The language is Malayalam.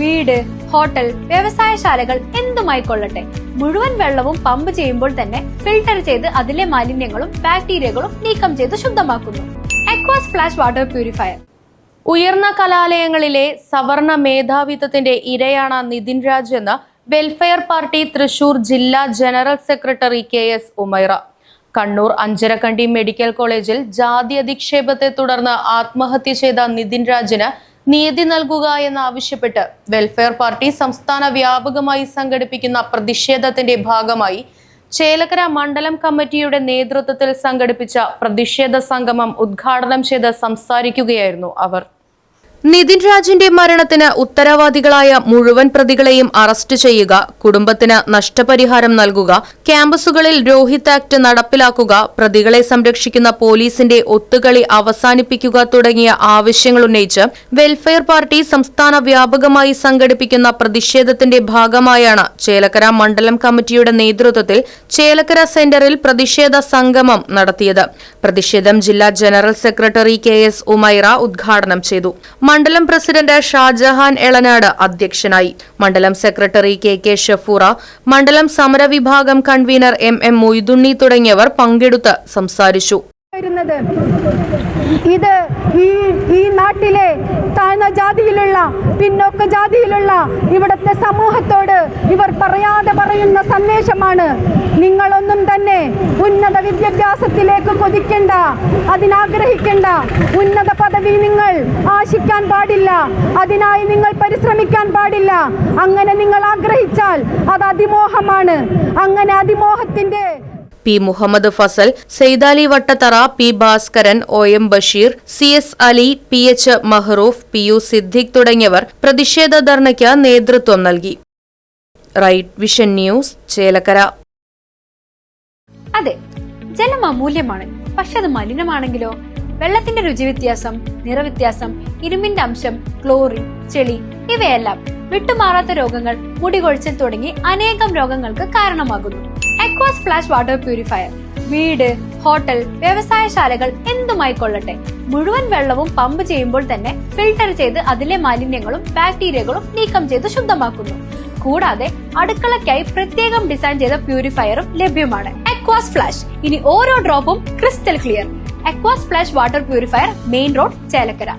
വീട്, ഹോട്ടൽ, വ്യവസായശാലകൾ എന്തുമായിക്കൊള്ളട്ടെ, മുഴുവൻ വെള്ളവും പമ്പ് ചെയ്യുമ്പോൾ തന്നെ ഫിൽട്ടർ ചെയ്ത് അതിലെ മാലിന്യങ്ങളും ബാക്ടീരിയകളും നീക്കം ചെയ്ത് ശുദ്ധമാക്കുന്നു. അക്വാസ് ഫ്ലാഷ് വാട്ടർ പ്യൂരിഫയർ. ഉയർന്ന കലാലയങ്ങളിലെ സവർണ മേധാവിത്വത്തിന്റെ ഇരയാണ് നിതിൻ രാജ് എന്ന് വെൽഫെയർ പാർട്ടി തൃശൂർ ജില്ലാ general secretary KS Umaira. Kannur Anjarakandy medical കോളേജിൽ ജാതി അധിക്ഷേപത്തെ തുടർന്ന് ആത്മഹത്യ ചെയ്ത നിതിൻ രാജിന് നീതി നൽകുക എന്നാവശ്യപ്പെട്ട് വെൽഫെയർ പാർട്ടി സംസ്ഥാന വ്യാപകമായി സംഘടിപ്പിക്കുന്ന പ്രതിഷേധത്തിന്റെ ഭാഗമായി ചേലക്കര മണ്ഡലം കമ്മിറ്റിയുടെ നേതൃത്വത്തിൽ സംഘടിപ്പിച്ച പ്രതിഷേധ സംഗമം ഉദ്ഘാടനം ചെയ്ത് സംസാരിക്കുകയായിരുന്നു അവർ. നിതിൻ രാജിന്റെ മരണത്തിന് ഉത്തരവാദികളായ മുഴുവൻ പ്രതികളെയും അറസ്റ്റ് ചെയ്യുക, കുടുംബത്തിന് നഷ്ടപരിഹാരം നൽകുക, ക്യാമ്പസുകളിൽ രോഹിത് ആക്ട് നടപ്പിലാക്കുക, പ്രതികളെ സംരക്ഷിക്കുന്ന പോലീസിന്റെ ഒത്തുകളി അവസാനിപ്പിക്കുക തുടങ്ങിയ ആവശ്യങ്ങൾ ഉന്നയിച്ച് വെൽഫെയർ പാർട്ടി സംസ്ഥാന വ്യാപകമായി സംഘടിപ്പിക്കുന്ന പ്രതിഷേധത്തിന്റെ ഭാഗമായാണ് ചേലക്കര മണ്ഡലം കമ്മിറ്റിയുടെ നേതൃത്വത്തിൽ ചേലക്കര സെന്ററിൽ പ്രതിഷേധ സംഗമം നടത്തിയത്. പ്രതിഷേധം ജില്ലാ ജനറൽ സെക്രട്ടറി KS ഉമൈറ ഉദ്ഘാടനം ചെയ്തു. മണ്ഡലം പ്രസിഡന്റ് ഷാജഹാൻ എളനാട് അധ്യക്ഷനായി. മണ്ഡലം സെക്രട്ടറി KK ഷഫൂറ, മണ്ഡലം സമരവിഭാഗം കൺവീനർ MM മൊയ്തുണ്ണി തുടങ്ങിയവർ പങ്കെടുത്ത് സംസാരിച്ചു. ഇത് ഈ നാട്ടിലെ താഴ്ന്ന ജാതിയിലുള്ള, പിന്നോക്ക ജാതിയിലുള്ള ഇവിടുത്തെ സമൂഹത്തോട് ഇവർ പറയാതെ പറയുന്ന സന്ദേശമാണ്. നിങ്ങളൊന്നും തന്നെ ഉന്നത വിദ്യാഭ്യാസത്തിലേക്ക് കൊതിക്കേണ്ട, അതിനാഗ്രഹിക്കേണ്ട. ഉന്നത പദവി നിങ്ങൾ ആശിക്കാൻ പാടില്ല, അതിനായി നിങ്ങൾ പരിശ്രമിക്കാൻ പാടില്ല. അങ്ങനെ നിങ്ങൾ ആഗ്രഹിച്ചാൽ അത് അതിമോഹമാണ്. അങ്ങനെ അതിമോഹത്തിന്റെ P. Muhammad Fasal, Seythali Vattathara, P. Bhaskaran, OM Basheer, CS Ali, PH Mahroof, PU Siddique തുടങ്ങിയവർ പ്രതിഷേധ ധർണയ്ക്ക് നേതൃത്വം നൽകി. Right Vision News, Chelakkara. അതെ, ജലം അമൂല്യമാണ്. പക്ഷെ അത് മലിനമാണെങ്കിലോ? വെള്ളത്തിന്റെ രുചി വ്യത്യാസം, നിറവ്യത്യാസം, ഇരുമ്പിന്റെ അംശം, ക്ലോറിൻ, ചെളി ഇവയെല്ലാം വിട്ടുമാറാത്ത രോഗങ്ങൾ, മുടികൊഴിച്ചിൽ തുടങ്ങി അനേകം രോഗങ്ങൾക്ക് കാരണമാകുന്നു. അക്വാസ് ഫ്ലാഷ് വാട്ടർ പ്യൂരിഫയർ. വീട്, ഹോട്ടൽ, വ്യവസായശാലകൾ എന്തുമായിക്കൊള്ളട്ടെ, മുഴുവൻ വെള്ളവും പമ്പ് ചെയ്യുമ്പോൾ തന്നെ ഫിൽട്ടർ ചെയ്ത് അതിലെ മാലിന്യങ്ങളും ബാക്ടീരിയകളും നീക്കം ചെയ്ത് ശുദ്ധമാക്കുന്നു. കൂടാതെ അടുക്കളയ്ക്കായി പ്രത്യേകം ഡിസൈൻ ചെയ്ത പ്യൂരിഫയറും ലഭ്യമാണ്. അക്വാസ് ഫ്ലാഷ്, ഇനി ഓരോ ഡ്രോപ്പും crystal clear. Aquas flash water purifier, main road, Chelakkara.